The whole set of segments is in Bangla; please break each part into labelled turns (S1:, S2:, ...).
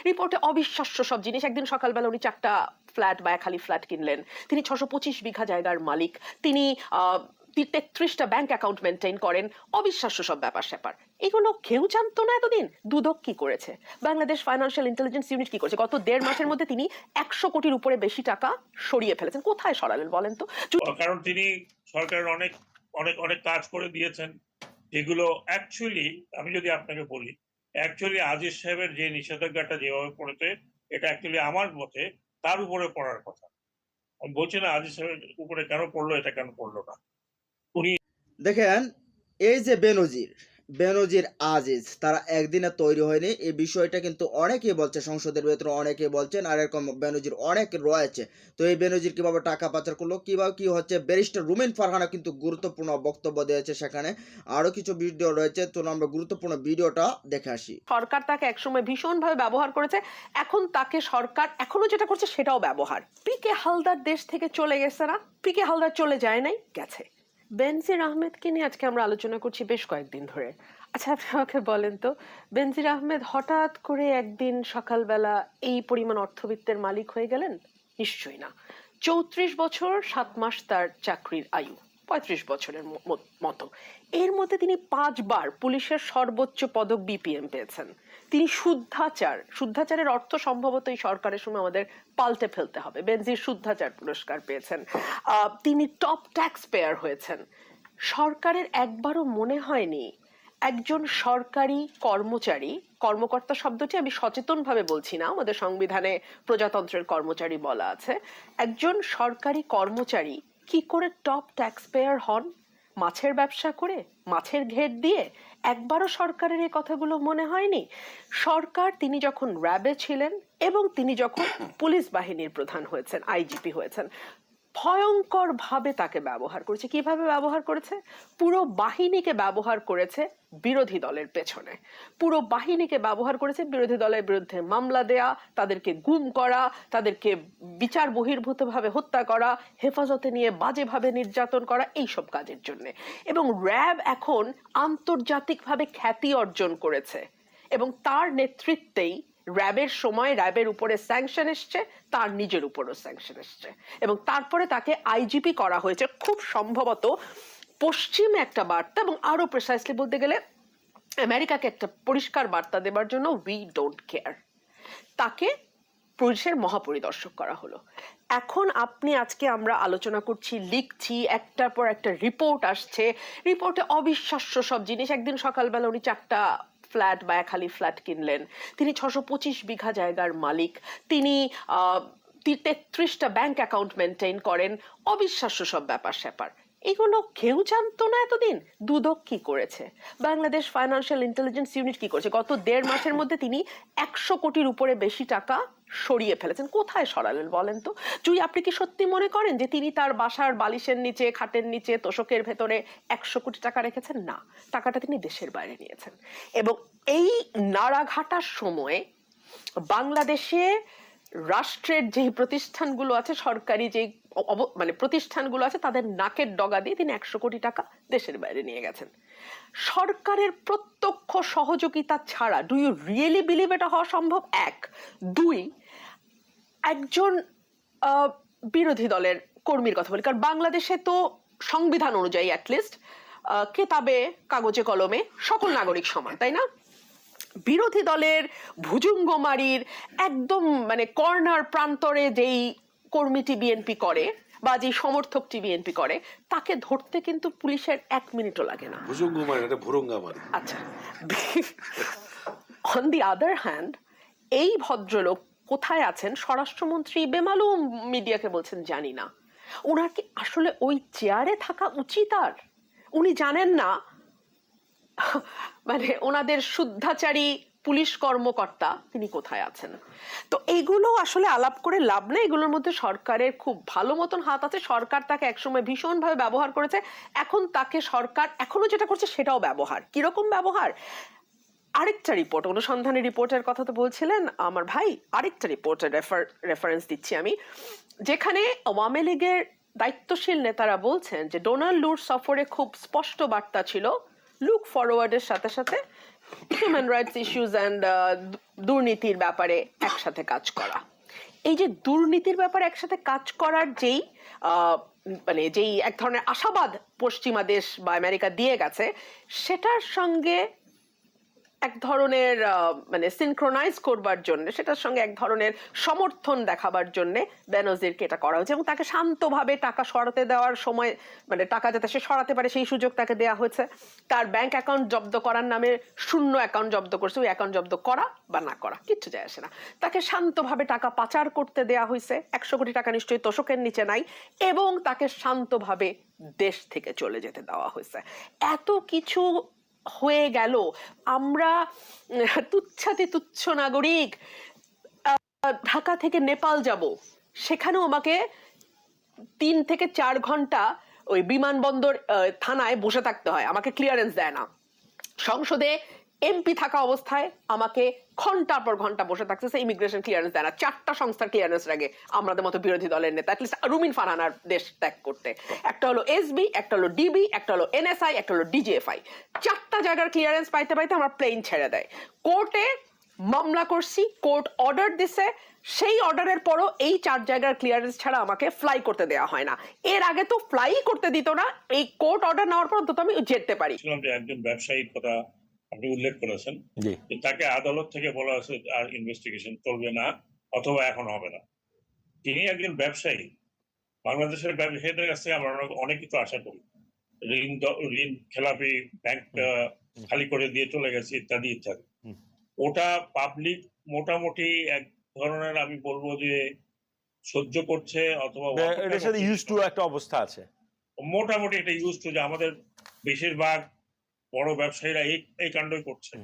S1: রিপোর্টে অবিশ্বাস্য সব জিনিস। একদিন সকালবেলা উনি 4টা ফ্ল্যাট বা খালি ফ্ল্যাট কিনলেন, তিনি 625 বিঘা জায়গার মালিক, তিনি 33টা ব্যাংক অ্যাকাউন্ট মেনটেন করেন, অবিশ্বাস্য সব ব্যাপার স্যাপার। এগুলো কেউ জানতো না এতদিন। দুদক কি করেছে, বাংলাদেশ ফাইন্যান্সিয়াল ইন্টেলিজেন্স ইউনিট কি করেছে? গত 1.5 মাসের মধ্যে তিনি 100 কোটির উপরে বেশি টাকা সরিয়ে ফেলেছেন। কোথায় সরালেন বলেন তো?
S2: কারণ তিনি সরকারের অনেক অনেক অনেক কাজ করে দিয়েছেন, এগুলো অ্যাকচুয়ালি আমি যদি আপনাকে বলি, অ্যাকচুয়ালি আজিজ সাহেবের যে নিষেধাজ্ঞাটা যেভাবে পড়েছে, এটা অ্যাকচুয়ালি আমার মতে তার উপরে পড়ার কথা। আমি বলছি না আজিজ সাহেবের উপরে কেন পড়লো, এটা কেন পড়লো না। উনি
S3: দেখেন, এই যে বেনজির আজিজ তারা একদিনে তৈরি হয়নি, এই বিষয়টা কিন্তু অনেকেই বলছে, সংসদের ভেতরে অনেকেই বলছেন, আর এরকম বেনজির অনেক রয়েছে। তো এই বেনজির কিভাবে টাকা পাচার করলো, কিভাবে কি হচ্ছে, ব্যারিস্টার রুমিন ফারহানা কিন্তু গুরুত্বপূর্ণ বক্তব্য দিয়েছে সেখানে, আরো কিছু ভিডিও রয়েছে। তো আমরা গুরুত্বপূর্ণ ভিডিওটা দেখে আসি।
S1: সরকার তাকে একসময় ভীষণভাবে ব্যবহার করেছে, এখন তাকে সরকার এখনো যেটা করছে সেটাও ব্যবহার। পিকে হালদার দেশ থেকে চলে গেছে না? পিকে হালদার চলে যায় নাই, গেছে। বেনজির আহমেদকে নিয়ে আজকে আমরা আলোচনা করছি বেশ কয়েকদিন ধরে। আচ্ছা, আপনি আমাকে বলেন তো, বেনজির আহমেদ হঠাৎ করে একদিন সকালবেলা এই পরিমাণ অর্থবিত্তের মালিক হয়ে গেলেন? নিশ্চয়ই না। 34 বছর 7 মাস তার চাকরির আয়ু, 35 বছরের মতো। এর মধ্যে তিনি 5 বার পুলিশের সর্বোচ্চ পদক বিপিএম পেয়েছেন। তিনি শুদ্ধাচারের অর্থ সম্ভবত এই সরকারের সময় আমাদের পাল্টে ফেলতে হবে। বেনজির শুদ্ধাচার পুরস্কার পেয়েছেন। তিনি টপ ট্যাক্স পেয়ার হয়েছেন। সরকারের একবারও মনে হয়নি একজন সরকারি কর্মকর্তা শব্দটি আমি সচেতনভাবে বলছি না, আমাদের সংবিধানে প্রজাতন্ত্রের কর্মচারী বলা আছে, একজন সরকারি কর্মচারী কি করে টপ ট্যাক্স পেয়ার হন? মাছের ব্যবসা করে, মাছের ঘেট দিয়ে? একবারও সরকারের এই কথাগুলো মনে হয়নি? সরকার তিনি যখন র্যাবে ছিলেন এবং তিনি যখন পুলিশ বাহিনীর প্রধান হয়েছেন, আইজিপি হয়েছেন, ভয়ঙ্কর ভাবে তাকে ব্যবহার করেছে। কিভাবে ব্যবহার করেছে? পুরো বাহিনীকে ব্যবহার করেছে বিরোধী দলের পেছনে, পুরো বাহিনীকে ব্যবহার করেছে বিরোধী দলের বিরুদ্ধে মামলা দেয়া, তাদেরকে গুম করা, তাদেরকে বিচার বহির্ভূতভাবে হত্যা করা, হেফাজতে নিয়ে বাজেভাবে নির্যাতন করা, এইসব কাজের জন্য। এবং র্যাব এখন আন্তর্জাতিকভাবে খ্যাতি অর্জন করেছে এবং তার নেতৃত্বেই র্যাবের সময় র্যাবের উপরে স্যাংশন এসছে, তার নিজের উপরও স্যাংশন এসছে এবং তারপরে তাকে আইজিপি করা হয়েছে, খুব সম্ভবত পশ্চিমে একটা বার্তা এবং আরো প্রিসাইসলি বলতে গেলে আমেরিকাকে একটা পরিষ্কার বার্তা দেবার জন্য উই ডোন্ট কেয়ার। তাকে পুলিশের মহাপরিদর্শক করা হলো। এখন আজকে আমরা আলোচনা করছি, লিখছি, একটার পর একটা রিপোর্ট আসছে, রিপোর্টে অবিশ্বাস্য সব জিনিস। একদিন সকালবেলা উনি 4টা ফ্ল্যাট বা খালি ফ্ল্যাট কিনলেন, তিনি 625 বিঘা জায়গার মালিক, তিনি 33টা ব্যাংক অ্যাকাউন্ট মেনটেন করেন, অবিশ্বাস্য সব ব্যাপার স্যাপার। এগুলো কেউ জানতো না এতদিন। দুদক কি করেছে, বাংলাদেশ ফাইন্যান্সিয়াল ইন্টেলিজেন্স ইউনিট কি করেছে? গত 1.5 মাসের মধ্যে তিনি 100 কোটির উপরে বেশি টাকা সরিয়ে ফেলেছেন। কোথায় সরালেন বলেন তো? জুই, আপনি কি সত্যি মনে করেন যে তিনি তার বাসার বালিশের নিচে, খাটের নিচে, তোষকের ভেতরে 100 কোটি টাকা রেখেছেন? না, টাকাটা তিনি দেশের বাইরে নিয়েছেন। এবং এই নাড়াঘাটার সময় বাংলাদেশে রাষ্ট্রের যে প্রতিষ্ঠানগুলো আছে, সরকারি যে প্রতিষ্ঠানগুলো আছে, তাদের নাকের ডগা দিয়ে তিনি 100 কোটি টাকা দেশের বাইরে নিয়ে গেছেন। সরকারের প্রত্যক্ষ সহযোগিতা ছাড়া ডু ইউ রিয়েলি বিলিভ এটা হওয়া সম্ভব? 1, 2, একজন বিরোধী দলের কর্মীর কথা বলি, কারণ বাংলাদেশে তো সংবিধান অনুযায়ী অ্যাটলিস্ট কেতাবে কাগজে কলমে সকল নাগরিক সমান, তাই না? বিরোধী দলের ভুজুঙ্গমারির একদম কর্নার প্রান্তরে যেই কর্মীটি বিএনপি করে বা যে সমর্থকটি বিএনপি করে, তাকে ধরতে কিন্তু পুলিশের 1 মিনিটও লাগে না। আচ্ছা, অন দি আদার হ্যান্ড এই ভদ্রলোক কোথায় আছেন? স্বরাষ্ট্রমন্ত্রী বেমালুম মিডিয়াকে বলছেন জানি না। ওনার কি আসলে ওই চেয়ারে থাকা উচিত? আর উনি জানেন না ওনাদের শুদ্ধাচারী পুলিশ কর্মকর্তা তিনি কোথায় আছেন? তো এইগুলো আসলে আলাপ করে লাভ নেই, এগুলোর মধ্যে সরকারের খুব ভালো মতন হাত আছে। সরকার তাকে একসময় ভীষণভাবে ব্যবহার করেছে, এখন তাকে সরকার এখনো যেটা করছে সেটাও ব্যবহার। কিরকম ব্যবহার? আরেকটা রিপোর্ট, অনুসন্ধানী রিপোর্টের কথা তো বলছিলেন আমার ভাই, আরেকটা রিপোর্টের রেফারেন্স দিচ্ছি আমি, যেখানে আওয়ামী লীগের দায়িত্বশীল নেতারা বলছেন যে ডোনাল্ড লুর সফরে খুব স্পষ্ট বার্তা ছিল লুক ফরওয়ার্ডের সাথে সাথে হিউম্যান রাইটস ইস্যুস অ্যান্ড দুর্নীতির ব্যাপারে একসাথে কাজ করা। এই যে দুর্নীতির ব্যাপারে একসাথে কাজ করার যেই মানে যেই এক ধরনের আশাবাদ পশ্চিমা দেশ বা আমেরিকা দিয়ে গেছে, সেটার সঙ্গে এক ধরনের মানে সিনক্রোনাইজ করবার জন্য, সেটার সঙ্গে এক ধরনের সমর্থন দেখাবার জন্য বেনজিরকে এটা করা হয়েছে এবং তাকে শান্তভাবে টাকা সরাতে দেওয়ার সময়, মানে টাকা যাতে সে সরাতে পারে সেই সুযোগ তাকে দেওয়া হয়েছে। তার ব্যাংক অ্যাকাউন্ট জব্দ করার নামে শূন্য অ্যাকাউন্ট জব্দ করছে, ওই অ্যাকাউন্ট জব্দ করা বা না করা কিচ্ছু যায় আসে না। তাকে শান্তভাবে টাকা পাচার করতে দেওয়া হয়েছে, 100 কোটি টাকা নিশ্চয়ই তোষকের নিচে নাই, এবং তাকে শান্তভাবে দেশ থেকে চলে যেতে দেওয়া হয়েছে। এত কিছু হয়ে গেল, আমরা তুচ্ছাতি তুচ্ছ নাগরিক ঢাকা থেকে নেপাল যাব, সেখানেও আমাকে 3 থেকে 4 ঘন্টা ওই বিমানবন্দর থানায় বসে থাকতে হয়, আমাকে ক্লিয়ারেন্স দেয় না। সংসদে এমপি থাকা অবস্থায় আমাকে ঘন্টার পর ঘন্টা বসে থাকতেছে, ইমিগ্রেশন ক্লিয়ারেন্স দেয় না। 4টা সংস্থার ক্লিয়ারেন্স লাগে আমাদের মতো বিরোধী দলের নেতা, অ্যাটলিস্ট রুমিন ফারহানার দেশ ত্যাগ করতে। একটা হলো এসবি, একটা হলো ডিবি, একটা হলো এনএসআই, একটা হলো ডিজিএফআই। 4টা জায়গার ক্লিয়ারেন্স পাইতে পাইতে আমার প্লেন ছেড়ে দেয়। কোর্টে মামলা করছি, কোর্ট অর্ডার দিছে, সেই অর্ডারের পরও এই 4 জায়গার ক্লিয়ারেন্স ছাড়া আমাকে ফ্লাই করতে দেওয়া হয় না। এর আগে তো ফ্লাই করতে দিত না, এই কোর্ট অর্ডার নেওয়ার পর তো আমি যেতে পারি।
S2: একজন ব্যবসায়ীর কথা আপনি উল্লেখ করেছেন, তাকে আদালত থেকে বলা হয়েছে আর ইনভেস্টিগেশন চলবে না অথবা এখন হবে না। তিনি একজন ব্যবসায়ী, বাংলাদেশের ব্যবসায়ীদের কাছ থেকে আমরা অনেক কিছু আশা করি, ঋণ খেলাপি, ব্যাংক খালি করে দিয়ে চলে গেছে ইত্যাদি ইত্যাদি। ওটা পাবলিক মোটামুটি এক ধরনের, আমি বলবো যে সহ্য করছে, অথবা
S4: একটা অবস্থা আছে,
S2: মোটামুটি এটা ইউজ টু, যে আমাদের বেশিরভাগ বড় ব্যবসায়ীরা এই কাণ্ডই করছে।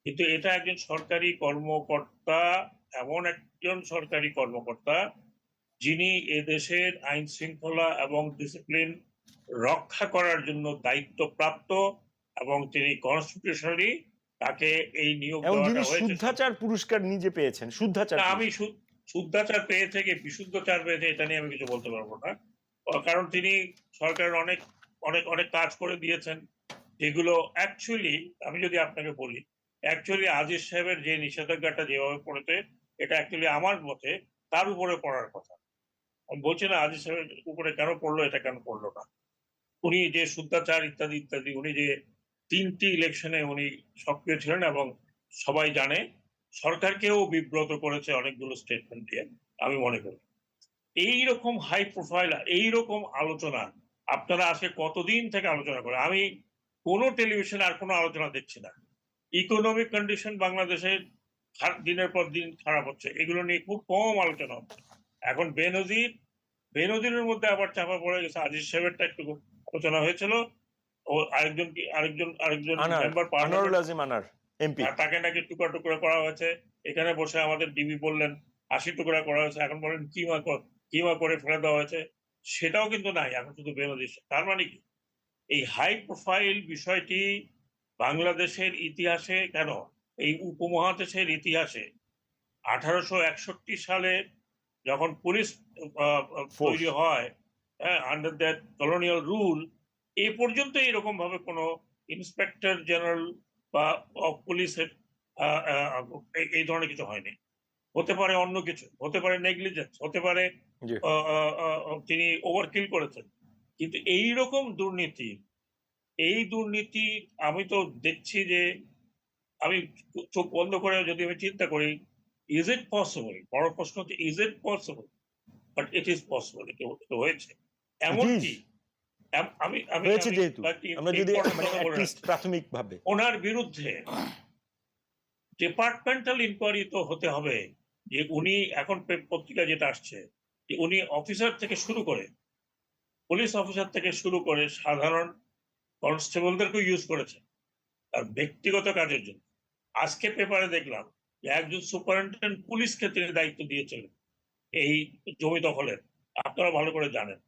S2: কিন্তু এটা একজন সরকারি কর্মকর্তা, এমন একজন সরকারি কর্মকর্তা যিনি এদেশের আইন শৃঙ্খলা এবং ডিসিপ্লিন রক্ষা করার জন্য দায়িত্বপ্রাপ্ত, এবং তিনি কনস্টিটিউশনালি তাকে এই নিয়োগ দেওয়াটা হয়েছে।
S4: শুদ্ধাচার পুরস্কার নিজে পেয়েছেন। শুদ্ধাচার,
S2: আমি শুদ্ধাচার পেয়েছে কি বিশুদ্ধাচার পেয়েছে এটা নিয়ে আমি কিছু বলতে পারবো না, কারণ তিনি সরকারের অনেক অনেক অনেক কাজ করে দিয়েছেন, যেগুলো অ্যাকচুয়ালি আমি যদি আপনাকে বলি, অ্যাকচুয়ালি আজিজ সাহেবের যে নিষেধাজ্ঞাটা যেভাবে পড়েছে, এটা অ্যাকচুয়ালি আমার মতে তার উপরে পড়ার কথা। আমি বলছি না আজিজ সাহেবের উপরে কেন পড়লো, এটা কেন পড়লো না। উনি যে শুদ্ধাচার ইত্যাদি ইত্যাদি, উনি যে 3টি ইলেকশনে উনি সক্রিয় ছিলেন, এবং সবাই জানে সরকারকেও বিব্রত করেছে অনেকগুলো স্টেটমেন্ট দিয়ে। আমি মনে করি এইরকম হাই প্রোফাইল, এইরকম আলোচনা আপনারা আজকে কতদিন থেকে আলোচনা করে, আমি কোনো টেলিভিশনে আর কোনো আলোচনা দেখছি না। ইকোনমিক কন্ডিশন বাংলাদেশের দিনের পর দিন খারাপ হচ্ছে, এগুলো নিয়ে খুব কম আলোচনা হচ্ছে। এখন বেনজিরের মধ্যে আবার চাপা পড়ে গেছে। আজিজ সাহেবেরটা একটু আলোচনা হয়েছিল, ও আরেকজন মেম্বার তাকে নাকি টুকরা টুকরা করা হয়েছে। এখানে বসে আমাদের ডিবি বললেন 80 টুকরা করা হয়েছে, এখন বলেন কিমা করে ফেলে দেওয়া হয়েছে, সেটাও কিন্তু নাই, এখন শুধু বেনজির। তার মানে কি এই হাই প্রোফাইল বিষয়টি বাংলাদেশের ইতিহাসে, কেন এই উপমহাদেশের ইতিহাসে 1861 সালে যখন পুলিশ তৈরি হয় আন্ডার দ্যাট কলোনিয়াল রুল, এ পর্যন্ত এরকম ভাবে কোনো ইন্সপেক্টর জেনারেল বা পুলিশের এই ধরনের কিছু হয়নি। হতে পারে অন্য কিছু, হতে পারে নেগলিজেন্স, হতে পারে তিনি ওভারকিল করেছেন, কিন্তু এইরকম দুর্নীতি, এই দুর্নীতি আমি তো দেখছি যে, আমি চোখ বন্ধ করে যদি আমি চিন্তা করি, ইজ ইট পসিবল, বড় প্রশ্ন হচ্ছে is it possible, but it is possible, এটা হয়েছে। এমনকি
S4: প্রাথমিকভাবে
S2: ওনার বিরুদ্ধে ডিপার্টমেন্টাল ইনকোয়ারি তো হতে হবে, যে উনি এখন পত্রিকা যেটা আসছে, যে উনি অফিসার থেকে শুরু করে, পুলিশ অফিসার থেকে শুরু করে সাধারণ কনস্টেবলদেরকে ইউজ করেছে তার ব্যক্তিগত কাজের জন্য। আজকে পেপারে দেখলাম যে একজন সুপারিনটেন্ডেন্ট পুলিশকে তিনি দায়িত্ব দিয়েছিলেন এই জমি দখলের, আপনারা ভালো করে জানেন।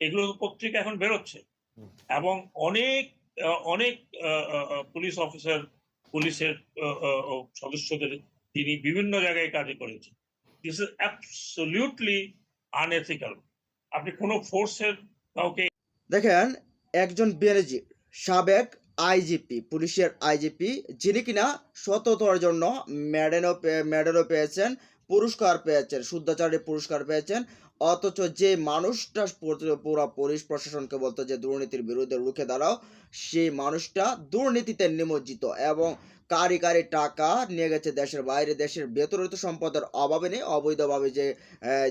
S2: এগুলো পত্রিকা এখন বেরোচ্ছে, এবং অনেক অনেক পুলিশ অফিসার, পুলিশের সদস্যদের তিনি বিভিন্ন জায়গায় কাজে করেছেন। This is absolutely unethical. আপনি কোনো ফোর্সের কাউকে
S3: দেখেন, একজন বেনজির সাবেক আইজিপি, পুলিশের আইজিপি, যিনি কিনা সততার জন্য মেডেলও পেয়েছেন, পুরস্কার পেয়েছেন, শুদ্ধাচারের পুরস্কার পেয়েছেন। অথচ যে মানুষটা পুরা পুলিশ প্রশাসনকে বলতো যে দুর্নীতির বিরুদ্ধে রুখে দাঁড়াও, সেই মানুষটা দুর্নীতিতে নিমজ্জিত এবং কারি কারি টাকা নিয়ে গেছে দেশের বাইরে। দেশের ভেতরে তো সম্পদের অভাবে নেই, অবৈধভাবে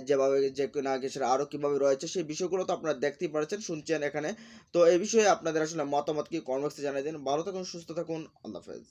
S3: যেভাবে যে কিনা দেশের আরও কীভাবে রয়েছে সেই বিষয়গুলো তো আপনারা দেখতেই পাচ্ছেন, শুনছেন এখানে। তো এই বিষয়ে আপনাদের আসলে মতামত কি কমেন্ট বক্সে জানিয়ে দিন। ভালো থাকুন, সুস্থ থাকুন, আল্লাহ হাফেজ।